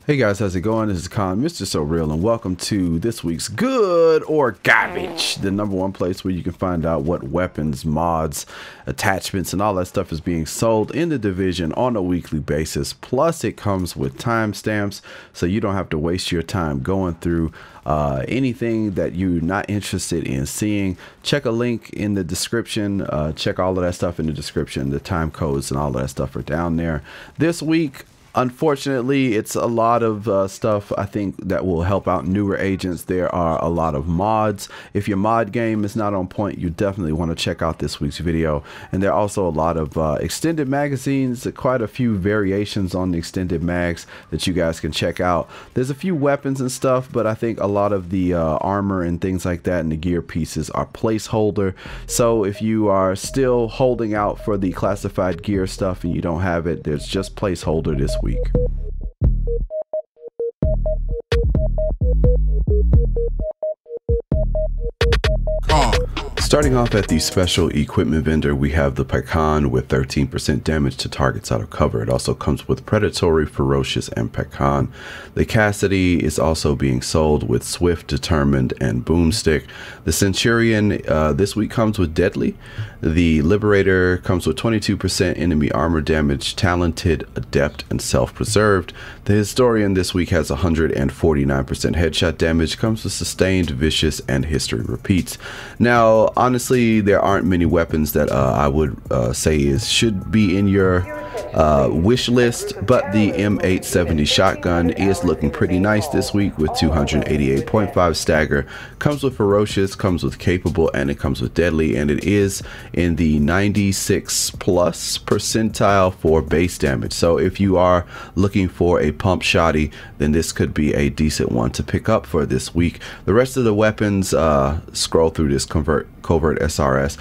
Hey guys, how's it going? This is Con, Mr. So Real, and welcome to this week's Good or Garbage, the #1 place where you can find out what weapons, mods, attachments, and all that stuff is being sold in the division on a weekly basis. Plus, it comes with timestamps, so you don't have to waste your time going through anything that you're not interested in seeing. Check a link in the description. Check all of that stuff in the description. The time codes and all of that stuff are down there. This week, unfortunately, it's a lot of stuff I think that will help out newer agents. There are a lot of mods. If your mod game is not on point, you definitely want to check out this week's video. And there are also a lot of extended magazines, quite a few variations on the extended mags that you guys can check out. There's a few weapons and stuff, but I think a lot of the armor and things like that and the gear pieces are placeholder. So if you are still holding out for the classified gear stuff and you don't have it, there's just placeholder this week. Starting off at the special equipment vendor, we have the Pecan with 13% damage to targets out of cover. It also comes with Predatory, Ferocious, and Pecan. The Cassidy is also being sold with Swift, Determined, and Boomstick. The Centurion this week comes with Deadly. The Liberator comes with 22% enemy armor damage, Talented, Adept, and Self-Preserved. The Historian this week has 149% headshot damage, comes with Sustained, Vicious, and History Repeats. Now, honestly, there aren't many weapons that I would say should be in your wish list, but the M870 shotgun is looking pretty nice this week with 288.5 stagger. Comes with Ferocious, comes with Capable, and it comes with Deadly, and it is in the 96 plus percentile for base damage. So if you are looking for a pump shotty, then this could be a decent one to pick up for this week. The rest of the weapons, scroll through this covert SRS,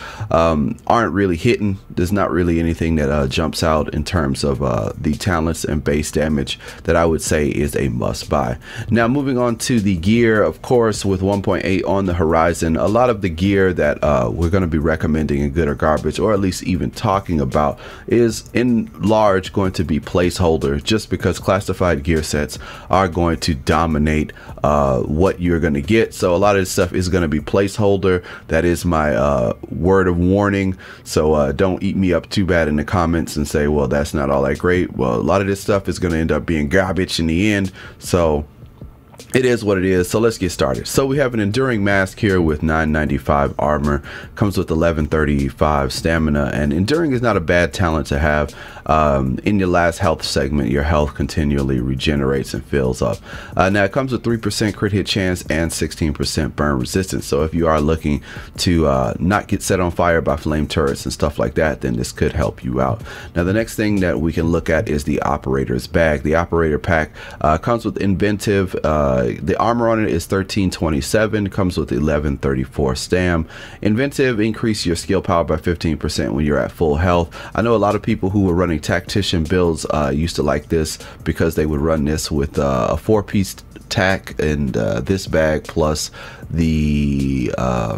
aren't really hitting. There's not really anything that jumps out in terms of the talents and base damage that I would say is a must buy. Now moving on to the gear, of course, with 1.8 on the horizon, a lot of the gear that we're going to be recommending in Good or Garbage, or at least even talking about, is in large going to be placeholder, just because classified gear sets are going to dominate what you're going to get. So a lot of this stuff is going to be placeholder. That is my word of warning. So don't eat me up too bad in the comments and say, well, that's not all that great. Well, a lot of this stuff is going to end up being garbage in the end. So it is what it is. So let's get started. So we have an enduring mask here with 995 armor, comes with 1135 stamina, and enduring is not a bad talent to have. In your last health segment, your health continually regenerates and fills up. Now it comes with 3% crit hit chance and 16% burn resistance. So if you are looking to not get set on fire by flame turrets and stuff like that, then this could help you out. Now the next thing that we can look at is the operator's bag. The operator pack comes with Inventive. The armor on it is 1327, comes with 1134 stam. Inventive increase your skill power by 15% when you're at full health. I know a lot of people who were running tactician builds used to like this because they would run this with a 4-piece tack and this bag plus the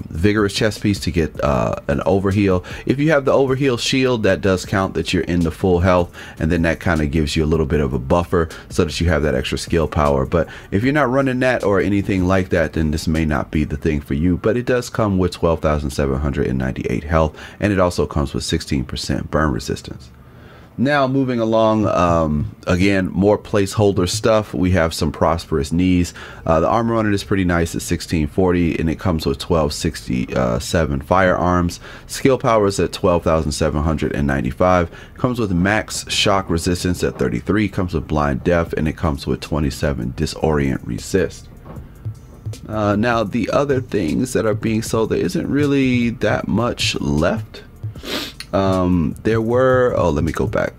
vigorous chest piece to get an overheal. If you have the overheal shield, that does count that you're in the full health, and then that kind of gives you a little bit of a buffer so that you have that extra skill power. But if you're not running that or anything like that, then this may not be the thing for you. But it does come with 12,798 health, and it also comes with 16% burn resistance. Now moving along, again, more placeholder stuff. We have some Prosperous knees. The armor on it is pretty nice at 1640, and it comes with 1267 firearms. Skill power is at 12,795. Comes with max shock resistance at 33. Comes with blind death, and it comes with 27 disorient resist. Now the other things that are being sold, there isn't really that much left. There were, oh, let me go back.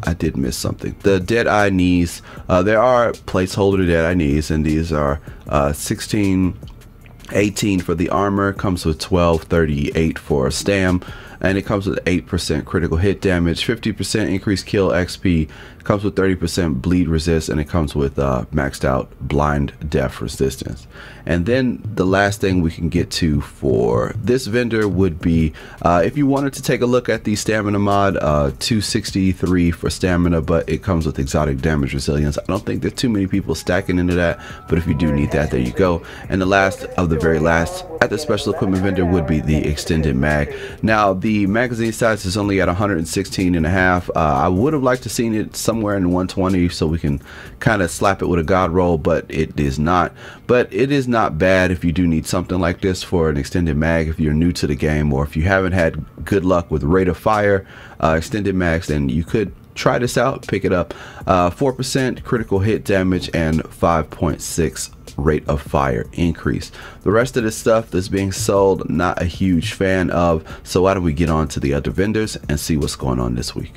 I did miss something. The Deadeye knees, there are placeholder Deadeye knees, and these are 1618 for the armor, comes with 1238 for stam, and it comes with 8% critical hit damage, 50% increased kill XP, comes with 30% bleed resist, and it comes with maxed out blind def resistance. And then the last thing we can get to for this vendor would be if you wanted to take a look at the stamina mod, 263 for stamina, but it comes with exotic damage resilience. I don't think there's too many people stacking into that, but if you do need that, there you go. And the last of the very last at the special equipment vendor would be the extended mag. Now the magazine size is only at 116.5. I would have liked to seen it somewhere in 120 so we can kind of slap it with a god roll, but it is not. But it is not bad if you do need something like this for an extended mag. If you're new to the game, or if you haven't had good luck with rate of fire extended mags, then you could try this out, pick it up. 4% critical hit damage and 5.6 rate of fire increase. The rest of the stuff that's being sold, not a huge fan of, so why don't we get on to the other vendors and see what's going on this week.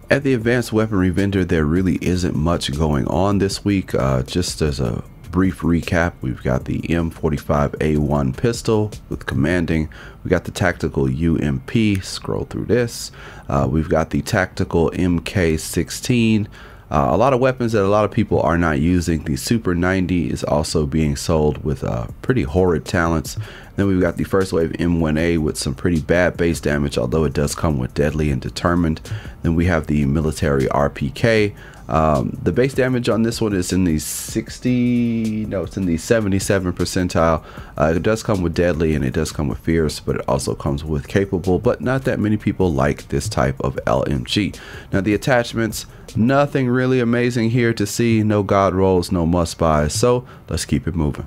At the advanced weaponry vendor, there really isn't much going on this week. Just as a brief recap, we've got the M45A1 pistol with commanding. We got the tactical UMP, scroll through this. We've got the tactical MK16. A lot of weapons that a lot of people are not using. The Super 90 is also being sold with pretty horrid talents. Then we've got the first wave M1A with some pretty bad base damage, although it does come with deadly and determined. Then we have the military RPK. The base damage on this one is in the 77 percentile. It does come with deadly and it does come with fierce, but it also comes with capable, but not that many people like this type of LMG. Now the attachments, nothing really amazing here to see. No god rolls, no must buys, so let's keep it moving.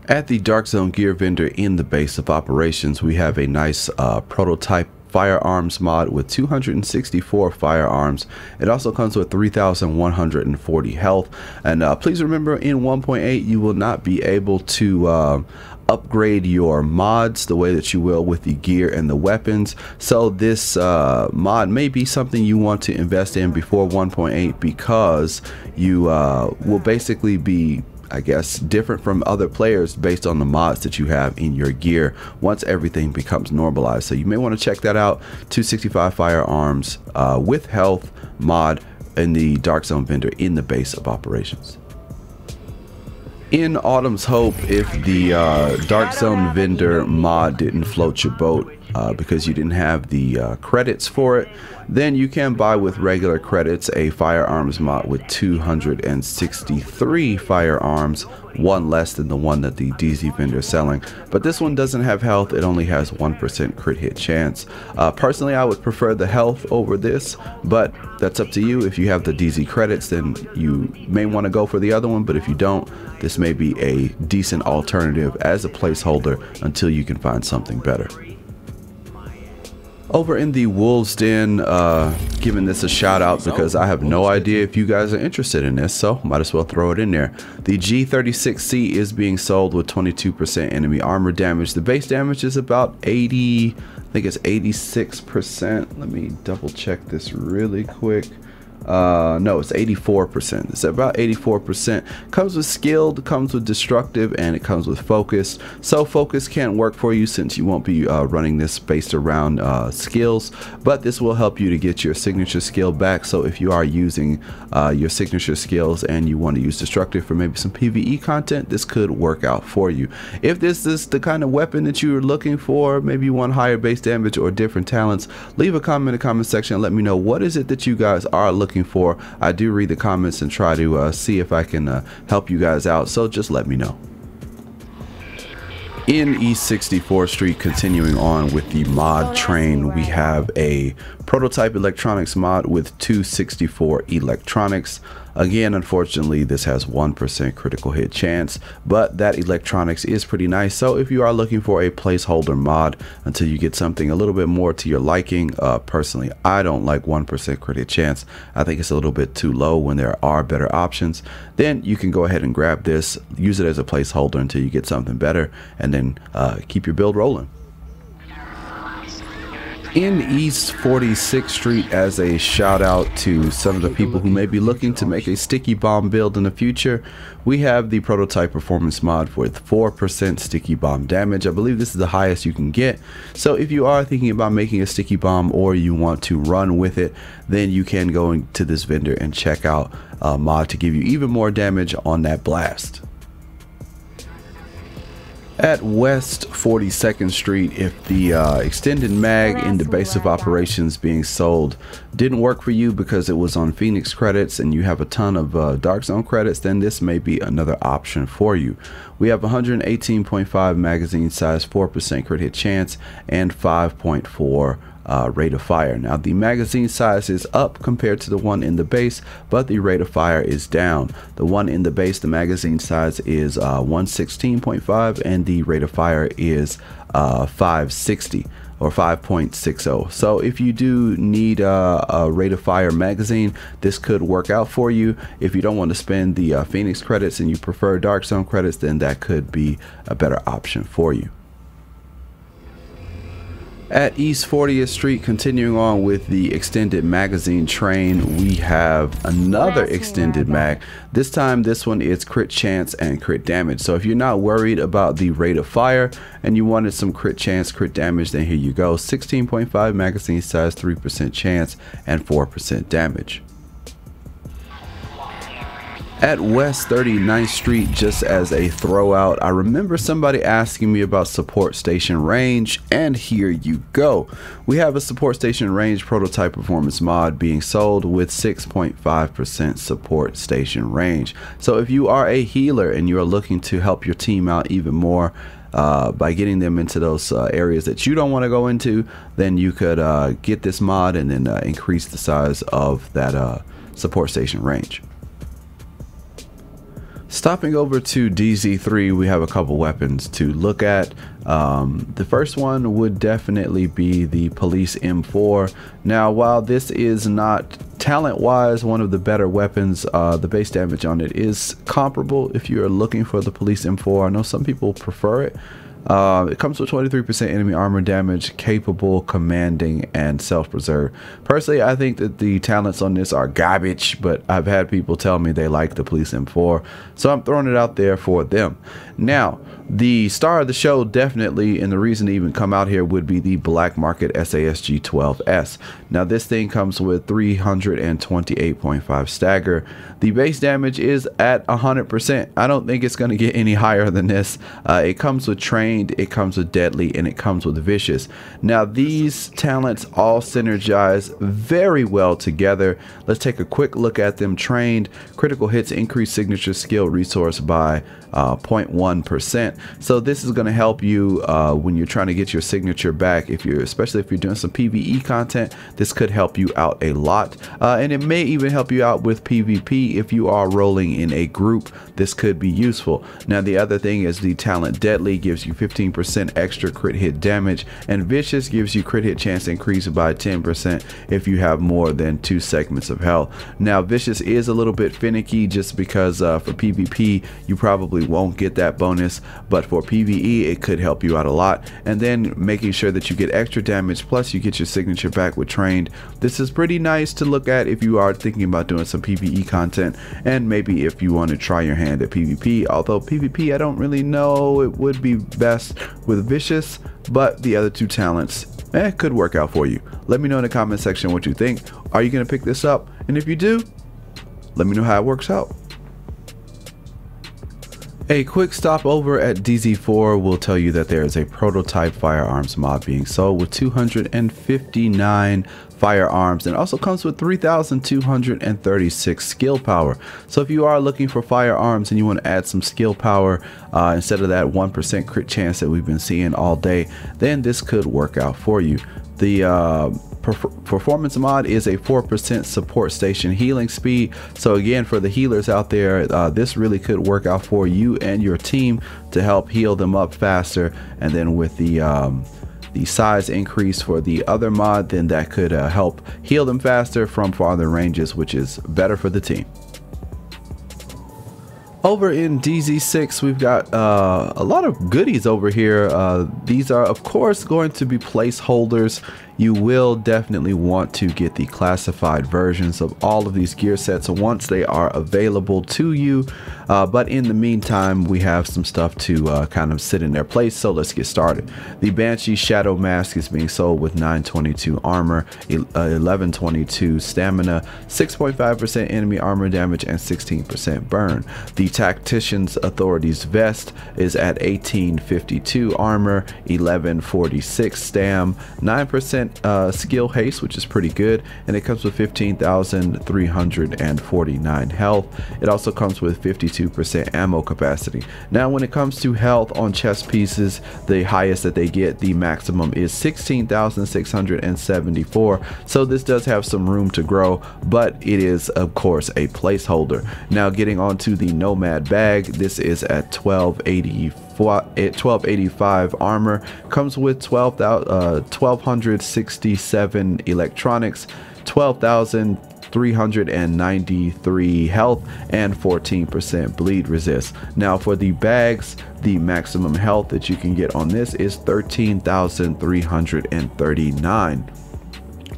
At the Dark Zone gear vendor in the base of operations, we have a nice prototype Firearms mod with 264 firearms. It also comes with 3,140 health. And please remember, in 1.8 you will not be able to upgrade your mods the way that you will with the gear and the weapons. So this mod may be something you want to invest in before 1.8, because you will basically be, I guess, different from other players based on the mods that you have in your gear once everything becomes normalized. So you may want to check that out. 265 firearms with health mod in the Dark Zone vendor in the base of operations. In Autumn's Hope, if the Dark Zone vendor mod didn't float your boat because you didn't have the credits for it, then you can buy with regular credits a firearms mod with 263 firearms, one less than the one that the DZ vendor is selling. But this one doesn't have health, it only has 1% crit hit chance. Personally, I would prefer the health over this, but that's up to you. If you have the DZ credits, then you may want to go for the other one, but if you don't, this may be a decent alternative as a placeholder until you can find something better. Over in the Wolves Den, giving this a shout out because I have no idea if you guys are interested in this, so might as well throw it in there. The G36C is being sold with 22% enemy armor damage. The base damage is about 80, I think it's 86%. Let me double check this really quick. No, it's 84%. It's about 84%. Comes with skilled, comes with destructive, and it comes with focus. So focus can't work for you since you won't be running this based around skills, but this will help you to get your signature skill back. So if you are using your signature skills and you want to use destructive for maybe some PvE content, this could work out for you. If this is the kind of weapon that you're looking for, maybe you want higher base damage or different talents, leave a comment in the comment section and let me know what is it that you guys are looking for. I do read the comments and try to see if I can help you guys out, so just let me know. In East 64th Street, continuing on with the mod train, we have a prototype electronics mod with 264 electronics. Again, unfortunately, this has 1% critical hit chance, but that electronics is pretty nice. So if you are looking for a placeholder mod until you get something a little bit more to your liking, personally, I don't like 1% crit hit chance. I think it's a little bit too low when there are better options. Then you can go ahead and grab this, use it as a placeholder until you get something better, and then keep your build rolling. in East 46th Street, as a shout out to some of the people who may be looking to make a sticky bomb build in the future, we have the prototype performance mod with 4% sticky bomb damage. I believe this is the highest you can get. So if you are thinking about making a sticky bomb or you want to run with it, then you can go into this vendor and check out a mod to give you even more damage on that blast. At West 42nd Street, if the extended mag in the base of operations being sold didn't work for you because it was on Phoenix credits and you have a ton of Dark Zone credits, then this may be another option for you. We have 118.5 magazine size, 4% crit hit chance, and 5.4 rate of fire. Now the magazine size is up compared to the one in the base, but the rate of fire is down. The one in the base, the magazine size is 116.5 and the rate of fire is 560 or 5.60. So if you do need a rate of fire magazine, this could work out for you. If you don't want to spend the Phoenix credits and you prefer Dark Zone credits, then that could be a better option for you. At East 40th Street, continuing on with the extended magazine train, we have another extended mag. This time, this one is crit chance and crit damage. So if you're not worried about the rate of fire and you wanted some crit chance, crit damage, then here you go. 16.5 magazine size, 3% chance, and 4% damage. At West 39th Street, just as a throwout, I remember somebody asking me about support station range, and here you go. We have a support station range prototype performance mod being sold with 6.5% support station range. So if you are a healer and you're looking to help your team out even more by getting them into those areas that you don't want to go into, then you could get this mod and then increase the size of that support station range. Stopping over to DZ3, we have a couple weapons to look at. The first one would definitely be the Police M4. Now, while this is not talent-wise one of the better weapons, the base damage on it is comparable if you're looking for the Police M4. I know some people prefer it. It comes with 23% enemy armor damage, capable, commanding, and self-preserve. Personally, I think that the talents on this are garbage, but I've had people tell me they like the Police M4, so I'm throwing it out there for them. Now, the star of the show definitely, and the reason to even come out here, would be the Black Market SASG 12S. Now this thing comes with 328.5 stagger. The base damage is at 100%. I don't think it's going to get any higher than this. It comes with trained, it comes with deadly, and it comes with vicious. Now these talents all synergize very well together. Let's take a quick look at them. Trained, critical hits increase signature skill resource by 0.1%. So this is going to help you when you're trying to get your signature back. Especially if you're doing some PvE content, this could help you out a lot, and it may even help you out with PvP. If you are rolling in a group, this could be useful. Now the other thing is the talent deadly gives you 15% extra crit hit damage, and vicious gives you crit hit chance increased by 10% if you have more than 2 segments of health. Now vicious is a little bit finicky just because for PvP you probably won't get that bonus, but for PvE it could help you out a lot. And then making sure that you get extra damage plus you get your signature back with trained. This is pretty nice to look at if you are thinking about doing some PvE content, and maybe if you want to try your hand at PvP. Although PvP, I don't really know, it would be best with vicious, but the other two talents could work out for you. Let me know in the comment section what you think. Are you going to pick this up? And if you do, let me know how it works out. A quick stop over at DZ4 will tell you that there is a prototype firearms mod being sold with 259 firearms, and also comes with 3,236 skill power. So if you are looking for firearms and you want to add some skill power instead of that 1% crit chance that we've been seeing all day, then this could work out for you. The performance mod is a 4% support station healing speed. So again, for the healers out there, this really could work out for you and your team to help heal them up faster. And then with the size increase for the other mod, then that could help heal them faster from farther ranges, which is better for the team. Over in DZ6, we've got a lot of goodies over here. These are, of course, going to be placeholders. You will definitely want to get the classified versions of all of these gear sets once they are available to you. But in the meantime, we have some stuff to kind of sit in their place. So let's get started. The Banshee Shadow Mask is being sold with 922 armor, 1122 stamina, 6.5% enemy armor damage, and 16% burn. The Tactician's Authority's Vest is at 1852 armor, 1146 stam, 9% skill haste, which is pretty good, and it comes with 15,349 health. It also comes with 52% ammo capacity. Now when it comes to health on chest pieces, the highest that they get, the maximum is 16,674, so this does have some room to grow, but it is of course a placeholder. Now getting on to the Nomad bag, this is at 1285 armor, comes with 1267 electronics, 12,393 health, and 14% bleed resist. Now for the bags, the maximum health that you can get on this is 13,339.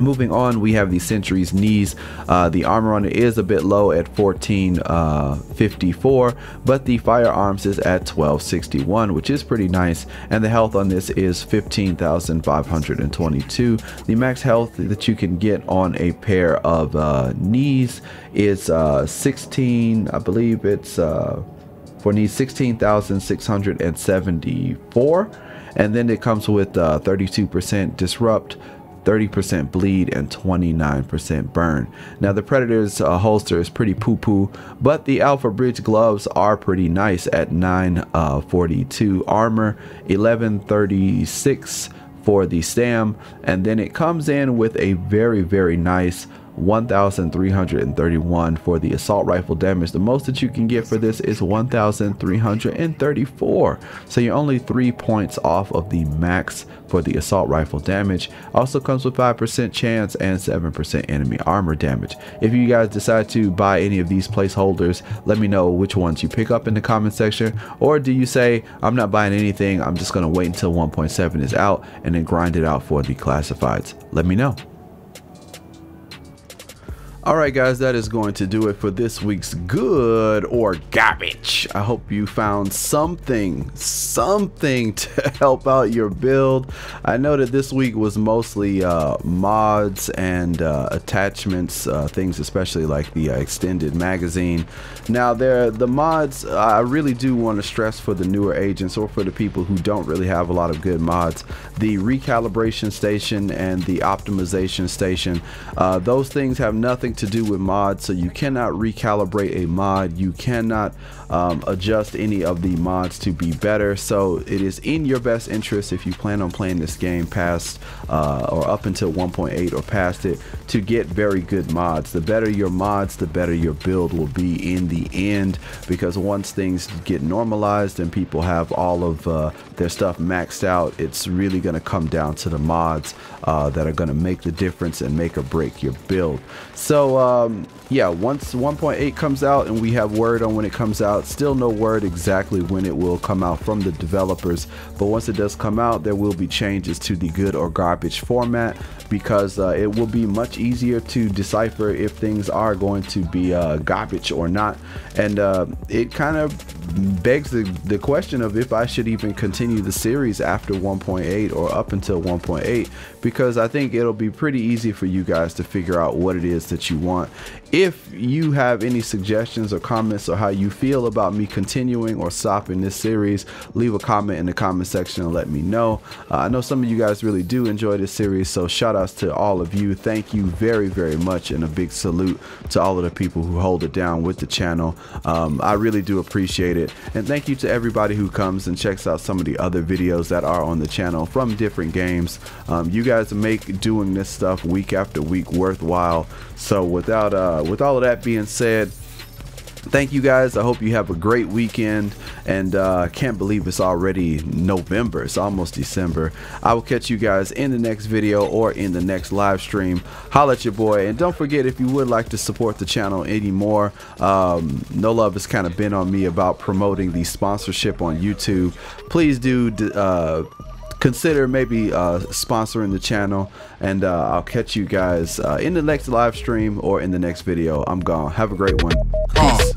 Moving on, we have the Sentry's Knees. The armor on it is a bit low at 1454, but the firearms is at 1261, which is pretty nice, and the health on this is 15,522. The max health that you can get on a pair of knees is 16, I believe it's for knees 16,674, and then it comes with 32% disrupt, 30% bleed, and 29% burn. Now the Predator's holster is pretty poo-poo, but the Alpha Bridge gloves are pretty nice at 942 armor, 1136 for the stam, and then it comes in with a very nice 1,331 for the assault rifle damage. The most that you can get for this is 1,334, so you're only 3 points off of the max for the assault rifle damage. Also comes with 5% chance and 7% enemy armor damage. If you guys decide to buy any of these placeholders, let me know which ones you pick up in the comment section, or do you say I'm not buying anything, I'm just gonna wait until 1.7 is out and then grind it out for the classifieds? Let me know. Alright guys, that is going to do it for this week's good or garbage. I hope you found something to help out your build. I know that this week was mostly mods and attachments, things especially like the extended magazine. Now the mods, I really do want to stress for the newer agents or for the people who don't really have a lot of good mods, the recalibration station and the optimization station, those things have nothing to do with mods, so you cannot recalibrate a mod, you cannot adjust any of the mods to be better. So it is in your best interest, if you plan on playing this game past or up until 1.8 or past it, to get very good mods. The better your mods, the better your build will be in the end, because once things get normalized and people have all of their stuff maxed out, it's really going to come down to the mods that are going to make the difference and make or break your build. So yeah, once 1.8 comes out and we have word on when it comes out, still no word exactly when it will come out from the developers, but once it does come out, there will be changes to the good or garbage format, because it will be much easier to decipher if things are going to be garbage or not. And it kind of begs the question of if I should even continue the series after 1.8 or up until 1.8, because I think it'll be pretty easy for you guys to figure out what it is that you want. If you have any suggestions or comments or how you feel about me continuing or stopping this series, leave a comment in the comment section and let me know. I know some of you guys really do enjoy this series, so shout outs to all of you. Thank you very much, and a big salute to all of the people who hold it down with the channel. I really do appreciate it, and thank you to everybody who comes and checks out some of the other videos that are on the channel from different games. You guys make doing this stuff week after week worthwhile. So with all of that being said, Thank you guys. I hope you have a great weekend, and I can't believe it's already November. It's almost December. I will catch you guys in the next video or in the next live stream. Holla at your boy, and don't forget, if you would like to support the channel anymore, No Love has kind of been on me about promoting the sponsorship on YouTube. Please do consider maybe sponsoring the channel, and I'll catch you guys in the next live stream or in the next video. I'm gone. Have a great one. Peace.